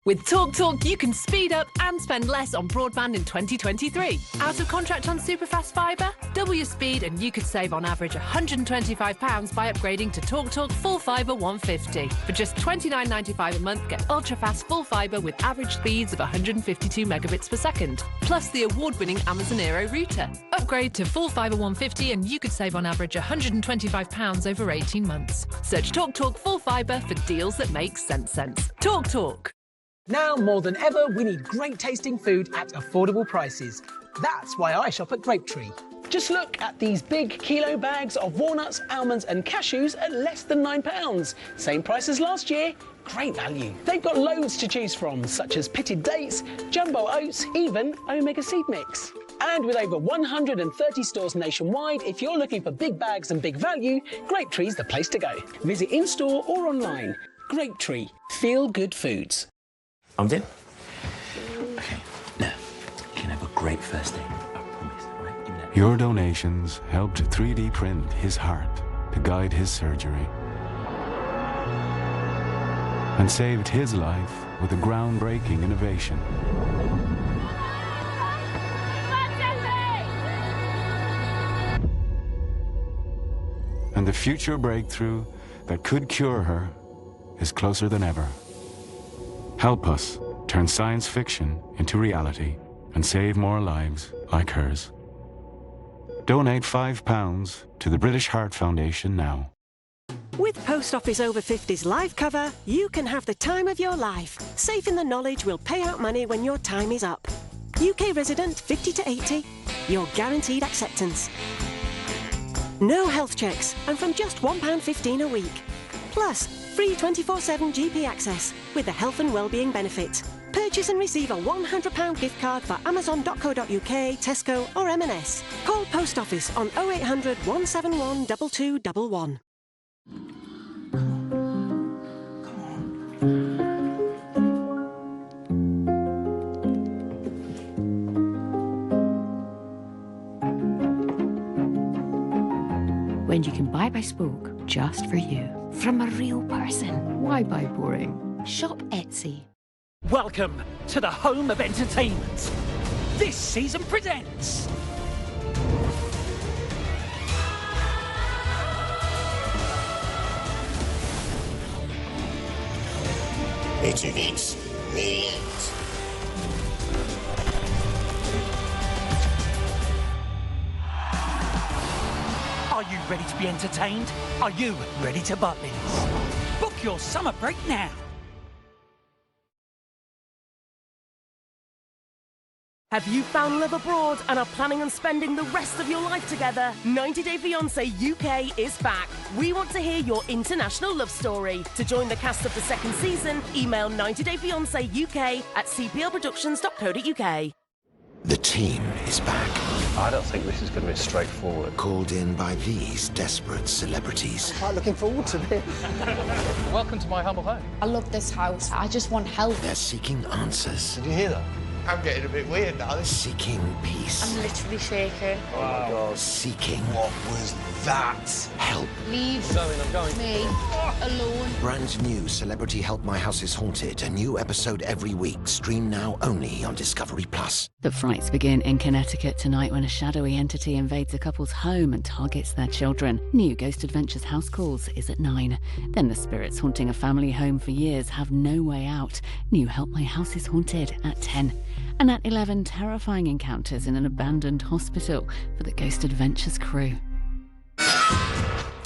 With TalkTalk, you can speed up and spend less on broadband in 2023. Out of contract on superfast fibre? Double your speed and you could save on average £125 by upgrading to TalkTalk Full Fibre 150. For just £29.95 a month, get ultra-fast full fibre with average speeds of 152 megabits per second, plus the award-winning Amazon Aero router. Upgrade to Full Fibre 150 and you could save on average £125 over 18 months. Search TalkTalk Full Fibre for deals that make sense. TalkTalk. Now more than ever, we need great tasting food at affordable prices. That's why I shop at Grapetree. Just look at these big kilo bags of walnuts, almonds and cashews at less than £9. Same price as last year. Great value. They've got loads to choose from, such as pitted dates, jumbo oats, even Omega Seed Mix. And with over 130 stores nationwide, if you're looking for big bags and big value, Grapetree's the place to go. Visit in-store or online. Grapetree. Feel good foods. Arms in. Okay, now, you can have a great first day. I promise, all right? Your donations helped 3D print his heart to guide his surgery and saved his life with a groundbreaking innovation. And the future breakthrough that could cure her is closer than ever. Help us turn science fiction into reality and save more lives like hers. Donate £5 to the British Heart Foundation now. With Post Office Over 50s live cover, you can have the time of your life, safe in the knowledge we'll pay out money when your time is up. UK resident 50 to 80, you're guaranteed acceptance. No health checks, and from just £1.15 a week. Plus, free 24/7 GP access with the health and wellbeing benefit. Purchase and receive a £100 gift card for amazon.co.uk, Tesco or M&S. Call Post Office on 0800 171 2211. When you can buy bespoke just for you. From a real person. Why buy boring? Shop Etsy. Welcome to the home of entertainment. This season presents... It meets the end. Are you ready to be entertained? Are you ready to butt this? Book your summer break now. Have you found love abroad and are planning on spending the rest of your life together? 90 Day Fiancé UK is back. We want to hear your international love story. To join the cast of the second season, email 90dayfiancéuk@cplproductions.co.uk. The team is back. I don't think this is going to be straightforward. Called in by these desperate celebrities. I'm looking forward to this. Welcome to my humble home. I love this house. I just want help. They're seeking answers. Did you hear that? I'm getting a bit weird now. Seeking peace. I'm literally shaking. Oh my God. Seeking. What was that? Help. Leave I'm going. me alone. Brand new Celebrity Help My House is Haunted. A new episode every week. Stream now only on Discovery Plus. The frights begin in Connecticut tonight when a shadowy entity invades a couple's home and targets their children. New Ghost Adventures House Calls is at 9. Then the spirits haunting a family home for years have no way out. New Help My House is Haunted at 10. And at 11, terrifying encounters in an abandoned hospital for the Ghost Adventures crew.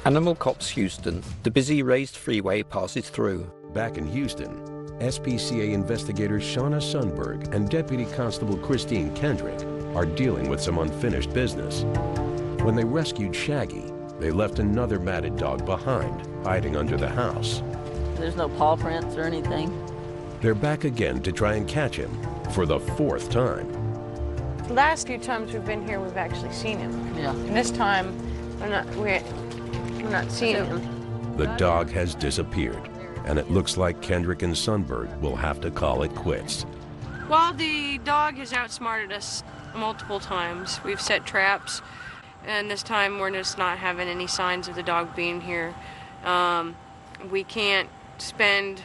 Animal Cops Houston. The busy raised freeway passes through. Back in Houston, SPCA investigators Shauna Sundberg and Deputy Constable Christine Kendrick are dealing with some unfinished business. When they rescued Shaggy, they left another matted dog behind, hiding under the house. There's no paw prints or anything. They're back again to try and catch him for the 4th time. The last few times we've been here, we've actually seen him. Yeah. And this time, we're not seeing him. The dog has disappeared, and it looks like Kendrick and Sundberg will have to call it quits. Well, the dog has outsmarted us multiple times. We've set traps, and this time we're just not having any signs of the dog being here. We can't spend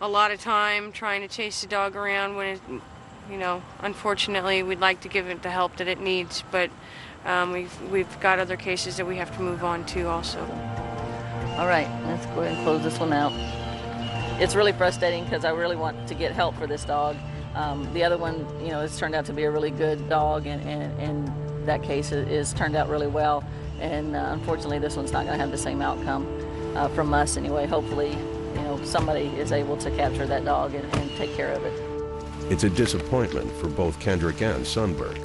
a lot of time trying to chase the dog around when unfortunately we'd like to give it the help that it needs, but we've got other cases that we have to move on to also. All right, let's go ahead and close this one out. It's really frustrating because I really want to get help for this dog. The other one, has turned out to be a really good dog, and that case is turned out really well. And unfortunately, this one's not going to have the same outcome from us anyway. Hopefully, somebody is able to capture that dog and take care of it. It's a disappointment for both Kendrick and Sundberg.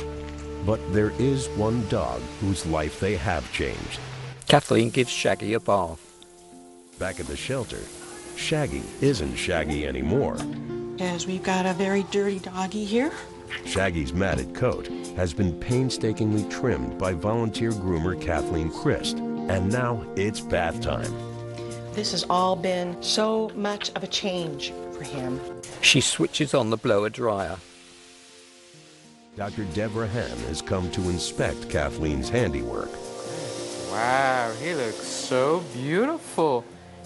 But there is one dog whose life they have changed. Kathleen gives Shaggy a bath. Back at the shelter, Shaggy isn't Shaggy anymore. Yes, we've got a very dirty doggy here. Shaggy's matted coat has been painstakingly trimmed by volunteer groomer Kathleen Christ, and now it's bath time. This has all been so much of a change for him. She switches on the blower dryer. Dr. Deborah Ham has come to inspect Kathleen's handiwork. Wow, he looks so beautiful.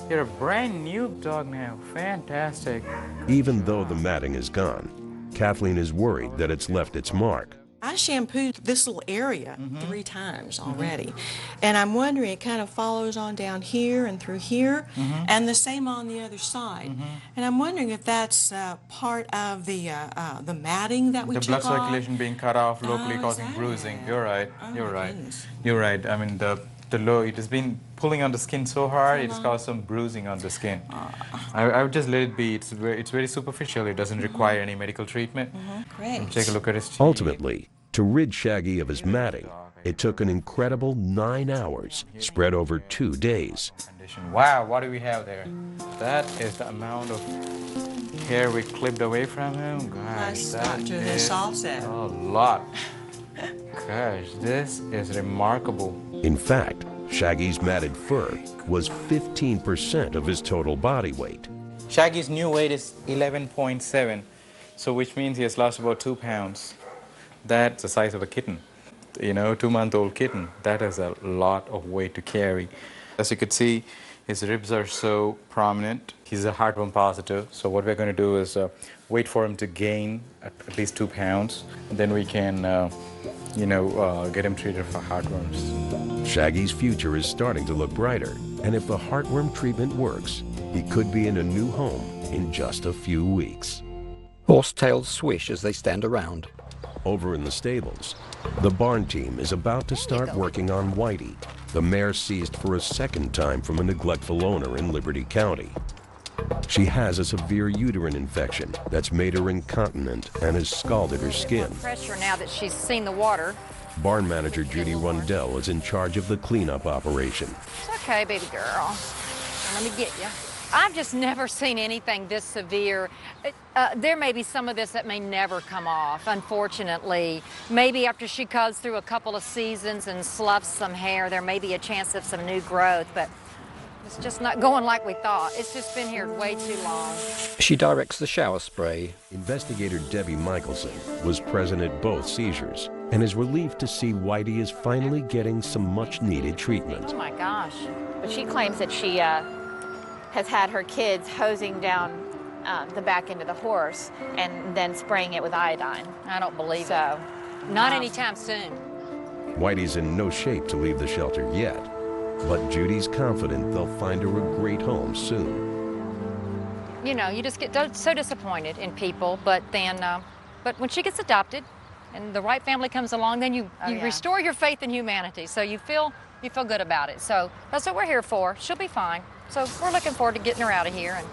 You're a brand new dog now. Fantastic. Even though the matting is gone, Kathleen is worried that it's left its mark. I shampooed this little area 3 times already. And I'm wondering, it kind of follows on down here and through here, and the same on the other side. And I'm wondering if that's part of the matting that we took off. The blood circulation being cut off, locally causing bruising. You're right. You're right. You're right. I mean, it has been pulling on the skin so hard, it's caused some bruising on the skin. I would just let it be. It's very superficial. It doesn't require any medical treatment. Great. Take a look at his teeth. Ultimately, To rid Shaggy of his matting, it took an incredible 9 hours, spread over 2 days. Wow, what do we have there? That is the amount of hair we clipped away from him. Gosh, that is a lot. Gosh, this is remarkable. In fact, Shaggy's matted fur was 15% of his total body weight. Shaggy's new weight is 11.7, so which means he has lost about 2 pounds. That's the size of a kitten. You know, 2-month-old kitten. That is a lot of weight to carry. As you could see, his ribs are so prominent. He's a heartworm positive, so what we're going to do is wait for him to gain at least 2 pounds, and then we can, get him treated for heartworms. Shaggy's future is starting to look brighter, and if the heartworm treatment works, he could be in a new home in just a few weeks. Horsetails swish as they stand around. Over in the stables, the barn team is about to start working on Whitey, the mare seized for a second time from a neglectful owner in Liberty County. She has a severe uterine infection that's made her incontinent and has scalded her skin. Pressure now that she's seen the water. Barn manager Judy Rundell is in charge of the cleanup operation. It's okay, baby girl. Let me get you. I've just never seen anything this severe. There may be some of this that may never come off, unfortunately. Maybe after she goes through a couple of seasons and sloughs some hair, there may be a chance of some new growth, but it's just not going like we thought. It's just been here way too long. She directs the shower spray. Investigator Debbie Michelson was present at both seizures and is relieved to see Whitey is finally getting some much-needed treatment. Oh my gosh. But she claims that she has had her kids hosing down the back end of the horse and then spraying it with iodine. I don't believe it. Not anytime soon. Whitey's in no shape to leave the shelter yet, but Judy's confident they'll find her a great home soon. You know, you just get so disappointed in people, but then, but when she gets adopted and the right family comes along, then you restore your faith in humanity. So you feel good about it. So that's what we're here for. She'll be fine. So we're looking forward to getting her out of here and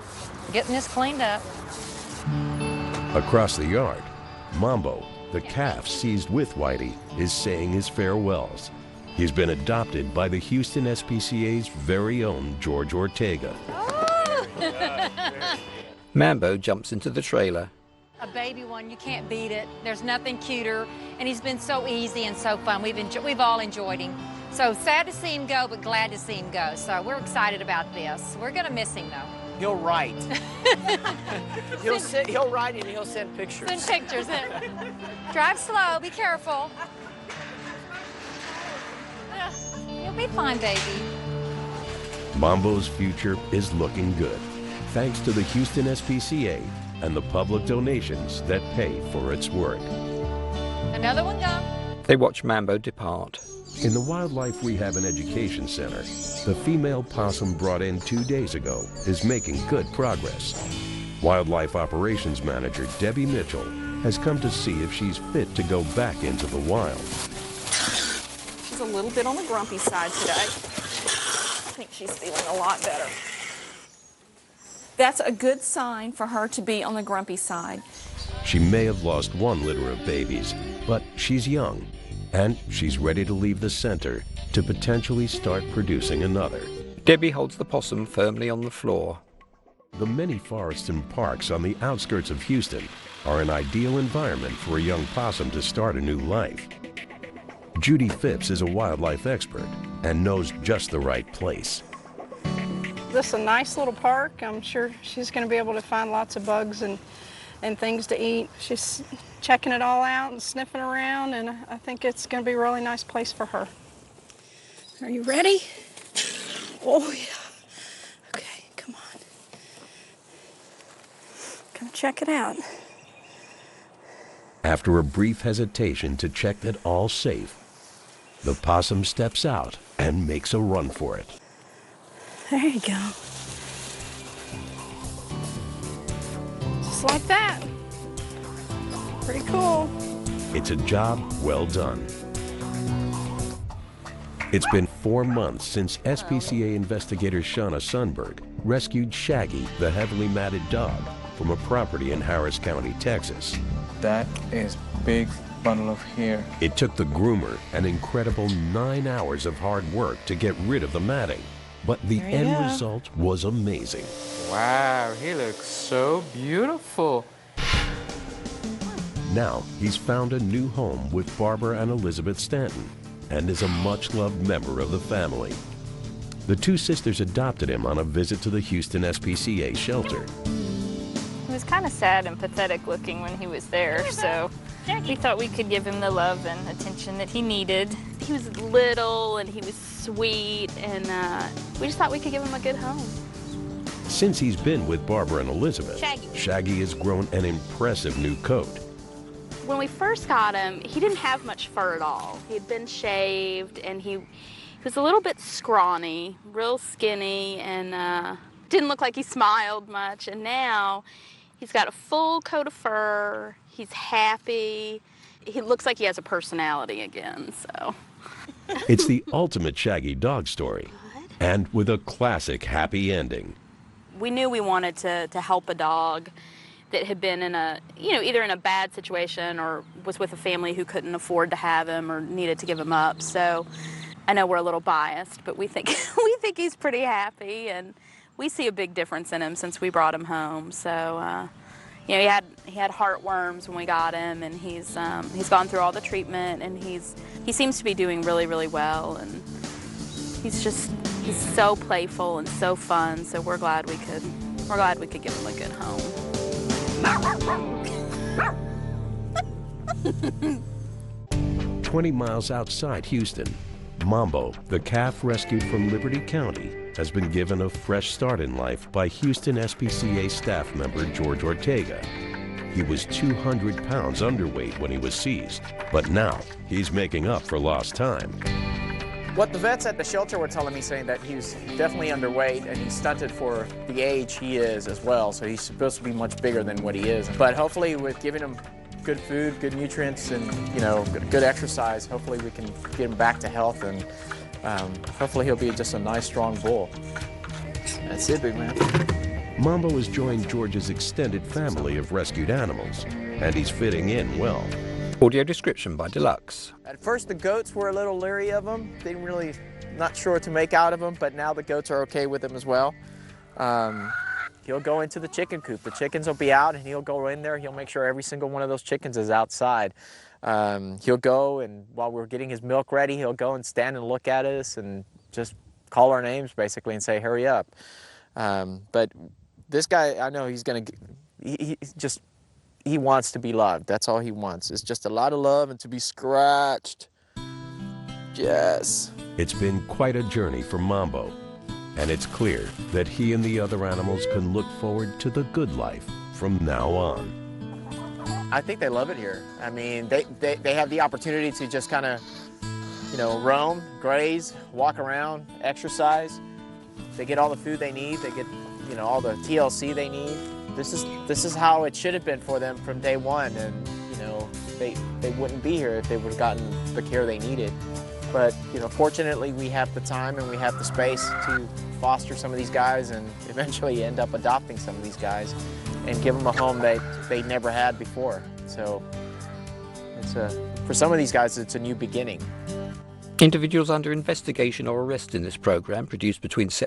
getting this cleaned up. Across the yard, Mambo, the calf seized with Whitey, is saying his farewells. He's been adopted by the Houston SPCA's very own George Ortega. Mambo jumps into the trailer. A baby one, you can't beat it. There's nothing cuter, and he's been so easy and so fun. We've all enjoyed him. So sad to see him go, but glad to see him go. So we're excited about this. We're gonna miss him though. He'll write. he'll write and he'll send pictures. Send pictures. Drive slow, be careful. You'll be fine, baby. Mambo's future is looking good, thanks to the Houston SPCA and the public donations that pay for its work. Another one gone. They watch Mambo depart. In the Wildlife Rehab and Education Center, the female possum brought in 2 days ago is making good progress. Wildlife Operations Manager Debbie Mitchell has come to see if she's fit to go back into the wild. She's a little bit on the grumpy side today. I think she's feeling a lot better. That's a good sign for her to be on the grumpy side. She may have lost one litter of babies, but she's young, and she's ready to leave the center to potentially start producing another. Debbie holds the possum firmly on the floor. The many forests and parks on the outskirts of Houston are an ideal environment for a young possum to start a new life. Judy Phipps is a wildlife expert and knows just the right place. This is a nice little park. I'm sure she's going to be able to find lots of bugs and things to eat. She's checking it all out and sniffing around, and I think it's going to be a really nice place for her. Are you ready? Oh, yeah. Okay, come on. Come check it out. After a brief hesitation to check that all's safe, the possum steps out and makes a run for it. There you go. Just like that. Pretty cool. It's a job well done. It's been 4 months since SPCA investigator Shauna Sundberg rescued Shaggy, the heavily matted dog, from a property in Harris County, Texas. That is big bundle of hair. It took the groomer an incredible 9 hours of hard work to get rid of the matting, but the There you end go. result was amazing. Wow, he looks so beautiful. Now he's found a new home with Barbara and Elizabeth Stanton and is a much-loved member of the family. The two sisters adopted him on a visit to the Houston SPCA shelter. He was kind of sad and pathetic looking when he was there, so we thought we could give him the love and attention that he needed. He was little and he was sweet, and we just thought we could give him a good home. Since he's been with Barbara and Elizabeth, Shaggy has grown an impressive new coat. When we first got him, he didn't have much fur at all. He had been shaved, and he was a little bit scrawny, real skinny, and didn't look like he smiled much. And now he's got a full coat of fur. He's happy. He looks like he has a personality again, so. It's the ultimate Shaggy dog story, and with a classic happy ending. We knew we wanted to help a dog that had been in a, either in a bad situation or was with a family who couldn't afford to have him or needed to give him up. So I know we're a little biased, but we think he's pretty happy, and we see a big difference in him since we brought him home. So he had heartworms when we got him, and he's gone through all the treatment, and he seems to be doing really, really well, and he's so playful and so fun. So we're glad we could give him a good home. 20 miles outside Houston, Mambo, the calf rescued from Liberty County, has been given a fresh start in life by Houston SPCA staff member George Ortega. He was 200 pounds underweight when he was seized, but now he's making up for lost time. What the vets at the shelter were telling me, saying that he's definitely underweight and he's stunted for the age he is as well, so he's supposed to be much bigger than what he is. But hopefully with giving him good food, good nutrients, and good exercise, hopefully we can get him back to health, and hopefully he'll be just a nice, strong bull. That's it, big man. Mambo has joined George's extended family of rescued animals, and he's fitting in well. Audio description by Deluxe. At first the goats were a little leery of him, not sure what to make out of him, but now the goats are okay with him as well. He'll go into the chicken coop. The chickens will be out, and he'll go in there. He'll make sure every single one of those chickens is outside. He'll go, and while we're getting his milk ready, he'll go and stand and look at us and just call our names basically and say, hurry up. But this guy, I know he's going to, he wants to be loved. That's all he wants. It's just a lot of love and to be scratched. Yes. It's been quite a journey for Mambo, and it's clear that he and the other animals can look forward to the good life from now on. I think they love it here. I mean, they have the opportunity to just kind of, roam, graze, walk around, exercise. They get all the food they need. They get, all the TLC they need. This is how it should have been for them from day one, and they wouldn't be here if they would have gotten the care they needed. But fortunately we have the time and we have the space to foster some of these guys and eventually end up adopting some of these guys and give them a home that they never had before. So for some of these guys, it's a new beginning. Individuals under investigation or arrest in this program, produced between September